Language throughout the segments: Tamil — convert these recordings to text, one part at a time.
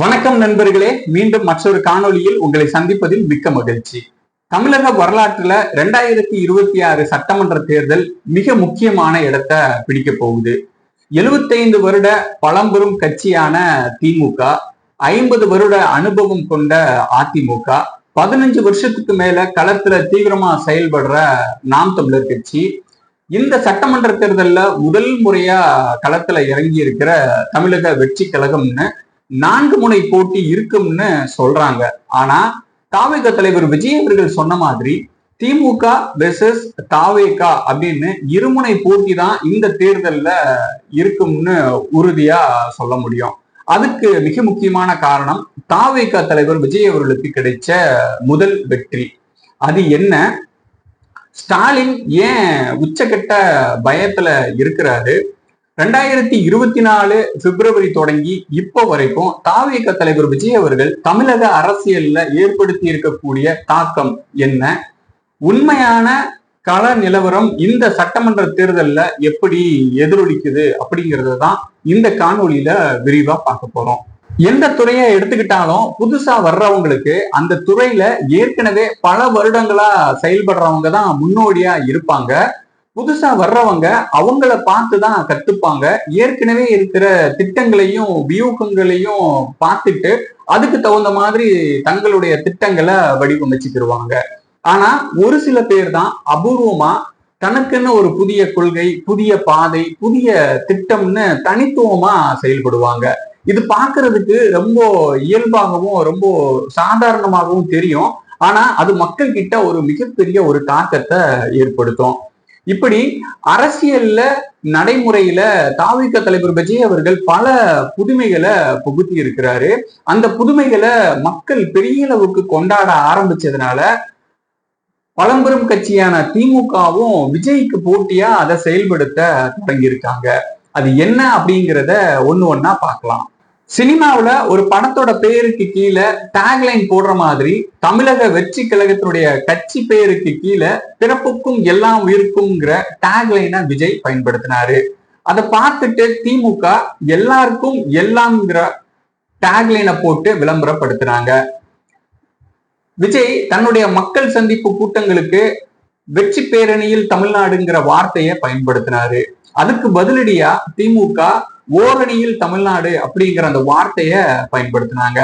வணக்கம் நண்பர்களே, மீண்டும் மற்றொரு காணொளியில் உங்களை சந்திப்பதில் மிக்க மகிழ்ச்சி. தமிழக வரலாற்றுல 2026 சட்டமன்ற தேர்தல் மிக முக்கியமான இடத்தை பிடிக்க போகுது. 75 வருட பழம்பெரும் கட்சியான திமுக, 50 வருட அனுபவம் கொண்ட அதிமுக, 15 வருஷத்துக்கு மேல களத்துல தீவிரமா செயல்படுற நாம் தமிழர் கட்சி, இந்த சட்டமன்ற தேர்தல்ல முதல் முறையா களத்துல இறங்கி இருக்கிற தமிழக வெற்றி கழகம்னு 4 முனை போட்டி இருக்கும்னு சொல்றாங்க. ஆனா தாவேகா தலைவர் விஜய் அவர்கள் சொன்ன மாதிரி திமுக வெர்சஸ் தாவேகா அப்படின்னு இருமுனை போட்டி தான் இந்த தேர்தல்ல இருக்கும்னு உறுதியா சொல்ல முடியும். அதுக்கு மிக முக்கியமான காரணம் தாவேகா தலைவர் விஜய் அவர்களுக்கு கிடைச்ச முதல் வெற்றி. அது என்ன? ஸ்டாலின் ஏன் உச்சக்கட்ட பயத்துல இருக்கிறாரு? 2024 பிப்ரவரி தொடங்கி இப்போ வரைக்கும் தாவேகா தலைவர் விஜய் அவர்கள் தமிழக அரசியல்ல ஏற்படுத்தி இருக்கக்கூடிய தாக்கம் என்ன? உண்மையான கள நிலவரம் இந்த சட்டமன்ற தேர்தல்ல எப்படி எதிரொலிக்குது அப்படிங்கறத தான் இந்த காணொலியில விரிவா பார்க்க போறோம். எந்த துறையை எடுத்துக்கிட்டாலும் புதுசா வர்றவங்களுக்கு அந்த துறையில ஏற்கனவே பல வருடங்களா செயல்படுறவங்க தான் முன்னோடியா இருப்பாங்க. புதுசா வர்றவங்க அவங்கள பார்த்துதான் கத்துப்பாங்க. ஏற்கனவே இருக்கிற திட்டங்களையும் வியூகங்களையும் பார்த்துட்டு அதுக்கு தகுந்த மாதிரி தங்களுடைய திட்டங்களை வடிவமைச்சுக்கிடுவாங்க. ஆனா ஒரு சில பேர் தான் அபூர்வமா தனக்குன்னு ஒரு புதிய கொள்கை, புதிய பாதை, புதிய திட்டம்னு தனித்துவமா செயல்படுவாங்க. இது பார்க்கறதுக்கு ரொம்ப இயல்பாகவும் ரொம்ப சாதாரணமாகவும் தெரியும். ஆனா அது மக்கள் கிட்ட ஒரு மிகப்பெரிய ஒரு தாக்கத்தை ஏற்படுத்தும். இப்படி அரசியல்ல நடைமுறையில தாவேகா தலைவர் விஜய் அவர்கள் பல புதுமைகளை புகுத்தி இருக்கிறாரு. அந்த புதுமைகளை மக்கள் பெரிய அளவுக்கு கொண்டாட ஆரம்பிச்சதுனால பழம்பெரும் கட்சியான திமுகவும் விஜய்க்கு போட்டியா அதை செயல்படுத்த தொடங்கியிருக்காங்க. அது என்ன அப்படிங்கிறத ஒண்ணு ஒண்ணா பார்க்கலாம். சினிமாவுல ஒரு படத்தோட பெயருக்கு கீழே டேக்லைன் போடுற மாதிரி தமிழக வெற்றி கழகத்தினுடைய கட்சி பெயருக்கு கீழே பிறப்புக்கும் எல்லாம் உயிருக்கும்ங்கிற டேக்லைனை விஜய் பயன்படுத்தினாரு. அதை பார்த்துட்டு திமுக எல்லாருக்கும் எல்லாம்ங்கிற டேக்லைனை போட்டு விளம்பரப்படுத்தினாங்க. விஜய் தன்னுடைய மக்கள் சந்திப்பு கூட்டங்களுக்கு வெற்றி பேரணியில் தமிழ்நாடுங்கிற வார்த்தையை பயன்படுத்தினாரு. அதுக்கு பதிலடியா திமுக ஓரணியில் தமிழ்நாடு அப்படிங்கிற அந்த வார்த்தைய பயன்படுத்தினாங்க.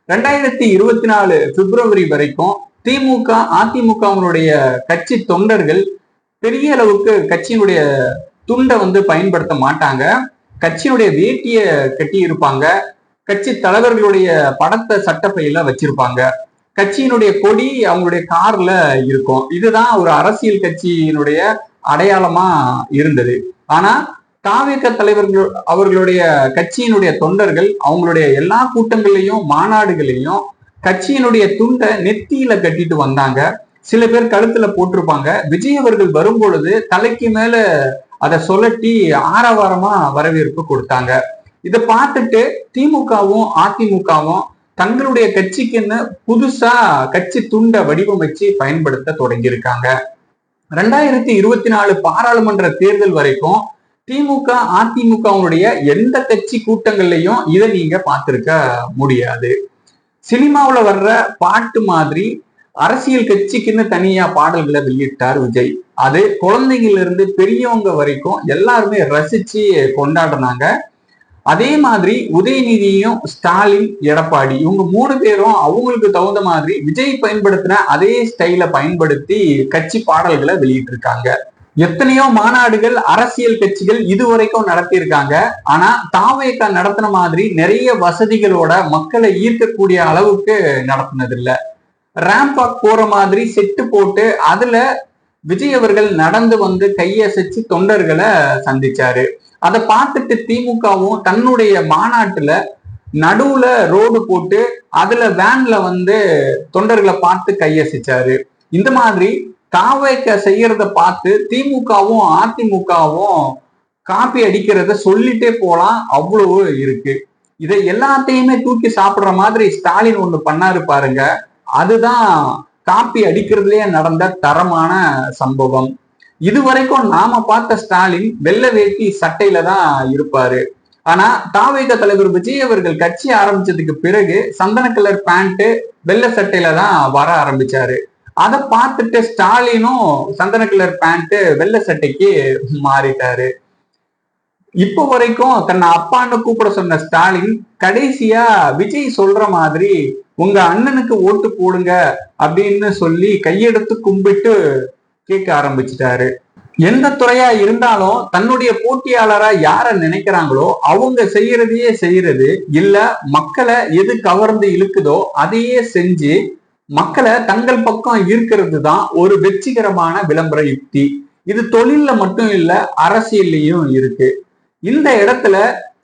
2024 பிப்ரவரி வரைக்கும் திமுக அதிமுகவினுடைய கட்சி தொண்டர்கள் பெரிய அளவுக்கு கட்சியினுடைய துண்டை பயன்படுத்த மாட்டாங்க. கட்சியினுடைய வேட்டிய கட்டி இருப்பாங்க. கட்சி தலைவர்களுடைய படத்தை சட்டப்பையில வச்சிருப்பாங்க. கட்சியினுடைய கொடி அவங்களுடைய கார்ல இருக்கும். இதுதான் ஒரு அரசியல் கட்சியினுடைய அடையாளமா இருந்தது. ஆனா தாவேகா தலைவர்கள் அவர்களுடைய கட்சியினுடைய தொண்டர்கள் அவங்களுடைய எல்லா கூட்டங்களையும் மாநாடுகளையும் கட்சியினுடைய துண்டை நெத்தியில கட்டிட்டு வந்தாங்க. சில பேர் கழுத்துல போட்டிருப்பாங்க. விஜய் அவர்கள் வரும் பொழுது தலைக்கு மேல அதை சொல்லட்டி ஆரவாரமா வரவேற்பு கொடுத்தாங்க. இதை பார்த்துட்டு திமுகவும் அதிமுகவும் தங்களுடைய கட்சிக்குன்னு புதுசா கட்சி துண்டை வடிவமைச்சு பயன்படுத்த தொடங்கியிருக்காங்க. 2024 பாராளுமன்ற தேர்தல் வரைக்கும் திமுக அதிமுகவுடைய எந்த கட்சி கூட்டங்கள்லையும் இதை நீங்க பார்த்திருக்க முடியாது. சினிமாவுல வர்ற பாட்டு மாதிரி அரசியல் கட்சிக்குன்னு தனியா பாடல்களை வெளியிட்டார் விஜய். அது குழந்தைங்கள்ல இருந்து பெரியவங்க வரைக்கும் எல்லாருமே ரசிச்சு கொண்டாடினாங்க. அதே மாதிரி உதயநிதியும் ஸ்டாலின், எடப்பாடி இவங்க 3 பேரும் அவங்களுக்கு தகுந்த மாதிரி விஜய் பயன்படுத்தின அதே ஸ்டைல பயன்படுத்தி கட்சி பாடல்களை வெளியிட்டு இருக்காங்க. எத்தனையோ மாநாடுகள் அரசியல் கட்சிகள் இதுவரைக்கும் நடத்தியிருக்காங்க. ஆனா தாவேகா நடத்தின மாதிரி நிறைய வசதிகளோட மக்களை ஈர்க்கக்கூடிய அளவுக்கு நடத்தினது இல்ல. ரேம்பாக் போற மாதிரி செட்டு போட்டு அதுல விஜய் அவர்கள் நடந்து கையசைச்சு தொண்டர்களை சந்திச்சாரு. அதை பார்த்துட்டு திமுகவும் தன்னுடைய மாநாட்டுல நடுவுல ரோடு போட்டு அதுல வேன்ல தொண்டர்களை பார்த்து கையசைச்சாரு. இந்த மாதிரி தாவேகா செய்யறத பார்த்து திமுகவும் அதிமுகவும் காப்பி அடிக்கிறத சொல்லிட்டே போலாம், அவ்வளவு இருக்கு. இதை எல்லாத்தையுமே தூக்கி சாப்பிடுற மாதிரி ஸ்டாலின் ஒண்ணு பண்ணாரு பாருங்க. அதுதான் காப்பி அடிக்கிறதுலயே நடந்த தரமான சம்பவம். இதுவரைக்கும் நாம பார்த்த ஸ்டாலின் வெள்ளை வேட்டி சட்டையில தான் இருப்பாரு. ஆனா தாவேக தலைவர் விஜய் அவர்கள் கட்சி ஆரம்பிச்சதுக்கு பிறகு சந்தன கலர் பேண்ட் வெள்ளை சட்டையில தான் வர ஆரம்பிச்சாரு. அதை பார்த்துட்டு ஸ்டாலினும் சந்தன கலர் பேண்ட் வெள்ளை சட்டைக்கு மாறிட்டாரு. இப்போ வரைக்கும் தன்னை அப்பான்னு கூப்பிட சொன்ன ஸ்டாலின் கடைசியா விஜய் சொல்ற மாதிரி உங்க அண்ணனுக்கு ஓட்டு போடுங்க அப்படின்னு சொல்லி கையெடுத்து கும்பிட்டு கேட்க ஆரம்பிச்சிட்டாரு. எந்த துறையா இருந்தாலும் தன்னுடைய போட்டியாளரா யார நினைக்கிறாங்களோ அவங்க செய்யறதையே செய்யறது, இல்ல மக்களை எது கவர்ந்து இழுக்குதோ அதையே செஞ்சு மக்களை தங்கள் பக்கம் ஈர்க்கிறது தான் ஒரு வெற்றிகரமான விளம்பர யுக்தி. இது தொழில்ல மட்டும் இல்ல, அரசியல்லையும் இருக்கு. இந்த இடத்துல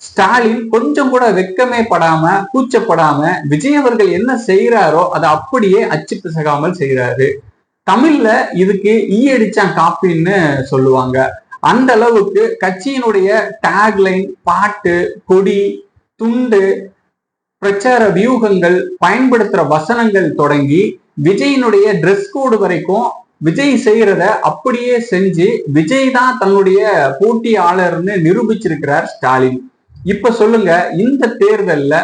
ஸ்டாலின் கொஞ்சம் கூட வெக்கமே படாம கூச்சப்படாம விஜய் அவர்கள் என்ன செய்யறாரோ அதை அப்படியே அச்சு பிசகாமல் செய்யறாரு. தமிழ்ல இதுக்கு அடிச்சான் காப்பின்னு சொல்லுவாங்க. அந்த அளவுக்கு கட்சியினுடைய டேக்லைன், பாட்டு, கொடி, துண்டு, பிரச்சார வியூகங்கள், பயன்படுத்துற வசனங்கள் தொடங்கி விஜயினுடைய ட்ரெஸ் கோடு வரைக்கும் விஜய் செய்யறத அப்படியே செஞ்சு விஜய் தான் தன்னுடைய போட்டியாளர்னு நிரூபிச்சிருக்கிறார் ஸ்டாலின். இப்ப சொல்லுங்க, இந்த தேர்தல்ல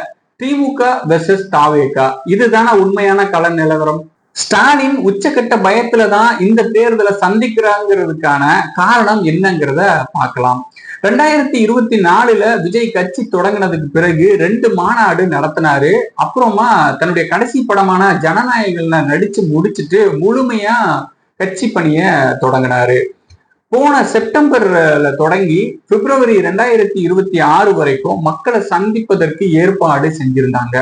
திமுக வெர்சஸ் தாவேகா இதுதானே உண்மையான கள நிலவரம்? ஸ்டாலின் உச்சக்கட்ட பயத்துலதான் இந்த தேர்தலை சந்திக்கிறாங்கிறதுக்கான காரணம் என்னங்கிறத பார்க்கலாம். 2024 விஜய் கட்சி தொடங்கினதுக்கு பிறகு 2 மாநாடு நடத்தினாரு. அப்புறமா தன்னுடைய கடைசி படமான ஜனநாயகன்ல நடிச்சு முடிச்சுட்டு முழுமையா கட்சி பணிய தொடங்கினாரு. போன செப்டம்பர்ல தொடங்கி பிப்ரவரி 2026 வரைக்கும் மக்களை சந்திப்பதற்கு ஏற்பாடு செஞ்சிருந்தாங்க.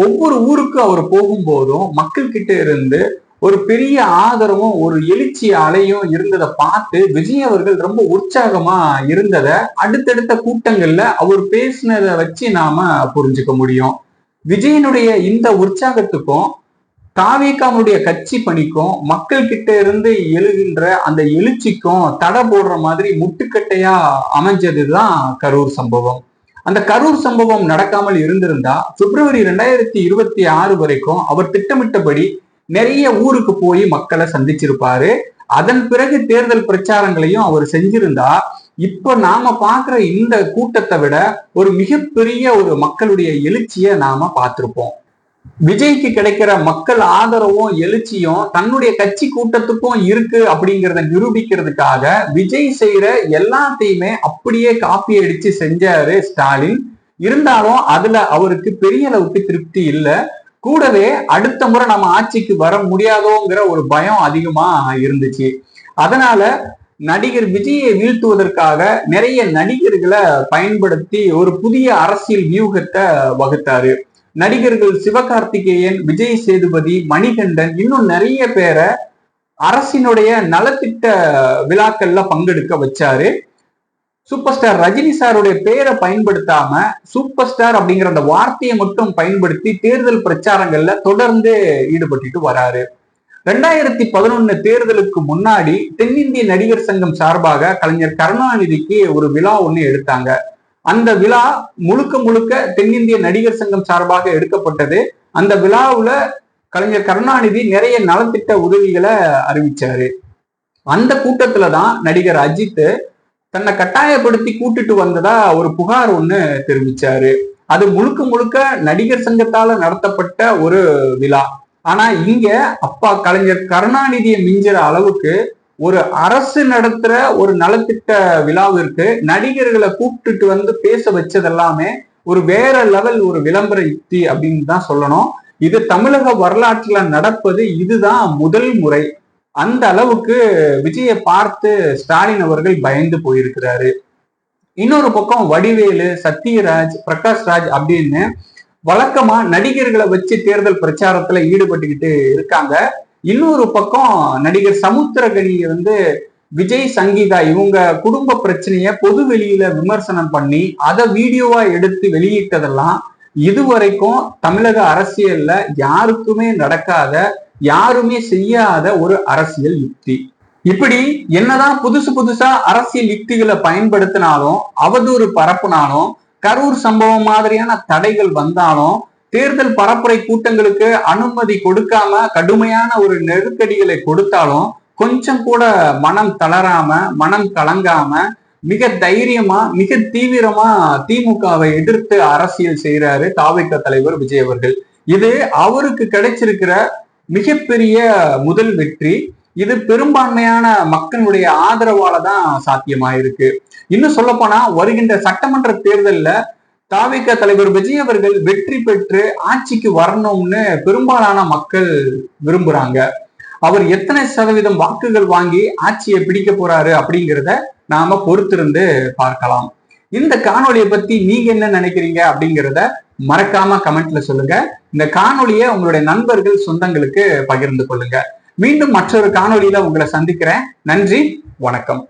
ஒவ்வொரு ஊருக்கு அவர் போகும்போதும் மக்கள் கிட்ட இருந்து ஒரு பெரிய ஆதரவும் ஒரு எழுச்சி அலையும் இருந்ததை பார்த்து விஜய் அவர்கள் ரொம்ப உற்சாகமா இருந்ததை அடுத்தடுத்த கூட்டங்கள்ல அவர் பேசினதை வச்சு நாம புரிஞ்சுக்க முடியும். விஜயனுடைய இந்த உற்சாகத்துக்கும் தாவேகாவுடைய கட்சி பணிக்கும் மக்கள் கிட்ட இருந்து எழுகின்ற அந்த எழுச்சிக்கும் தடை போடுற மாதிரி முட்டுக்கட்டையா அமைஞ்சதுதான் கரூர் சம்பவம். அந்த கரூர் சம்பவம் நடக்காமல் இருந்திருந்தா பிப்ரவரி 2026 வரைக்கும் அவர் திட்டமிட்டபடி நிறைய ஊருக்கு போய் மக்களை சந்திச்சிருப்பாரு. அதன் பிறகு தேர்தல் பிரச்சாரங்களையும் அவர் செஞ்சிருந்தா இப்ப நாம பாக்குற இந்த கூட்டத்தை விட ஒரு மிகப்பெரிய ஒரு மக்களுடைய எழுச்சியை நாம பார்த்திருப்போம். விஜய்க்கு கிடைக்கிற மக்கள் ஆதரவும் எழுச்சியும் தன்னுடைய கட்சி கூட்டத்துக்கும் இருக்கு அப்படிங்கிறத நிரூபிக்கிறதுக்காக விஜய் செய்யற எல்லாத்தையுமே அப்படியே காப்பி அடிச்சு செஞ்சாரு ஸ்டாலின். இருந்தாலும் அதுல அவருக்கு பெரிய அளவுக்கு திருப்தி இல்லை. கூடவே அடுத்த முறை நம்ம ஆட்சிக்கு வர முடியாதோங்கிற ஒரு பயம் அதிகமா இருந்துச்சு. அதனால நடிகர் விஜயை வீழ்த்துவதற்காக நிறைய நடிகர்களை பயன்படுத்தி ஒரு புதிய அரசியல் வியூகத்தை வகுத்தாரு. நடிகர்கள் சிவகார்த்திகேயன், விஜய் சேதுபதி, மணிகண்டன், இன்னும் நிறைய பேரை அரசினுடைய நலத்திட்ட விழாக்கள்ல பங்கெடுக்க வச்சாரு. சூப்பர் ஸ்டார் ரஜினி சாருடைய பேரை பயன்படுத்தாம சூப்பர் ஸ்டார் அப்படிங்கிற அந்த வார்த்தையை மட்டும் பயன்படுத்தி தேர்தல் பிரச்சாரங்கள்ல தொடர்ந்து ஈடுபட்டு வராரு. 2011 தேர்தலுக்கு முன்னாடி தென்னிந்திய நடிகர் சங்கம் சார்பாக கலைஞர் கருணாநிதிக்கு ஒரு விழா ஒண்ணு எடுத்தாங்க. அந்த விழா முழுக்க முழுக்க தென்னிந்திய நடிகர் சங்கம் சார்பாக எடுக்கப்பட்டது. அந்த விழாவுல கலைஞர் கருணாநிதி நிறைய நலத்திட்ட உதவிகளை அறிவிச்சாரு. அந்த கூட்டத்துலதான் நடிகர் அஜித் தன்னை கட்டாயப்படுத்தி கூட்டிட்டு வந்ததா ஒரு புகார் ஒண்ணு தெரிவிச்சாரு. அது முழுக்க முழுக்க நடிகர் சங்கத்தால நடத்தப்பட்ட ஒரு விழா. ஆனா இங்க அப்பா கலைஞர் கருணாநிதியை மிஞ்சுற அளவுக்கு ஒரு அரசு நடத்துற ஒரு நலத்திட்ட விழாவிற்கு நடிகர்களை கூப்பிட்டுட்டு வந்து பேச வச்சதெல்லாமே ஒரு வேற லெவல் ஒரு விளம்பர யுக்தி அப்படின்னு தான் சொல்லணும். இது தமிழக வரலாற்றுல நடப்பது இதுதான் முதல் முறை. அந்த அளவுக்கு விஜயை பார்த்து ஸ்டாலின் அவர்கள் பயந்து போயிருக்கிறாரு. இன்னொரு பக்கம் வடிவேலு, சத்யராஜ், பிரகாஷ்ராஜ் அப்படின்னு வழக்கமா நடிகர்களை வச்சு தேர்தல் பிரச்சாரத்துல ஈடுபட்டுக்கிட்டு இருக்காங்க. இன்னொரு பக்கம் நடிகர் சமுத்திரகனியை விஜய், சங்கீதா இவங்க குடும்ப பிரச்சனைய பொது வெளியில விமர்சனம் பண்ணி அதை வீடியோவா எடுத்து வெளியிட்டதெல்லாம் இதுவரைக்கும் தமிழக அரசியல்ல யாருக்குமே நடக்காத, யாருமே செய்யாத ஒரு அரசியல் யுக்தி. இப்படி என்னதான் புதுசு புதுசா அரசியல் யுக்திகளை பயன்படுத்தினாலும், அவதூறு பரப்புனாலும், கரூர் சம்பவம் மாதிரியான தடைகள் வந்தாலும், தேர்தல் பரப்புரை கூட்டங்களுக்கு அனுமதி கொடுக்காம கடுமையான ஒரு நெருக்கடிகளை கொடுத்தாலும் கொஞ்சம் கூட மனம் தளராம, மனம் கலங்காம, மிக தைரியமா மிக தீவிரமா திமுகவை எதிர்த்து அரசியல் செய்யறாரு தாவேகா தலைவர் விஜய் அவர்கள். இது அவருக்கு கிடைச்சிருக்கிற மிகப்பெரிய முதல் வெற்றி. இது பெரும்பான்மையான மக்களுடைய ஆதரவால தான் சாத்தியமாயிருக்கு. இன்னும் சொல்ல போனா வருகின்ற சட்டமன்ற தேர்தல்ல தாவேகா தலைவர் விஜய் அவர்கள் வெற்றி பெற்று ஆட்சிக்கு வரணும்னு பெரும்பாலான மக்கள் விரும்புறாங்க. அவர் எத்தனை சதவீதம் வாக்குகள் வாங்கி ஆட்சியை பிடிக்க போறாரு அப்படிங்கிறத நாம பொறுத்திருந்து பார்க்கலாம். இந்த காணொலியை பத்தி நீங்க என்ன நினைக்கிறீங்க அப்படிங்கிறத மறக்காம கமெண்ட்ல சொல்லுங்க. இந்த காணொலியை உங்களுடைய நண்பர்கள் சொந்தங்களுக்கு பகிர்ந்து கொள்ளுங்க. மீண்டும் மற்றொரு காணொலியில உங்களை சந்திக்கிறேன். நன்றி, வணக்கம்.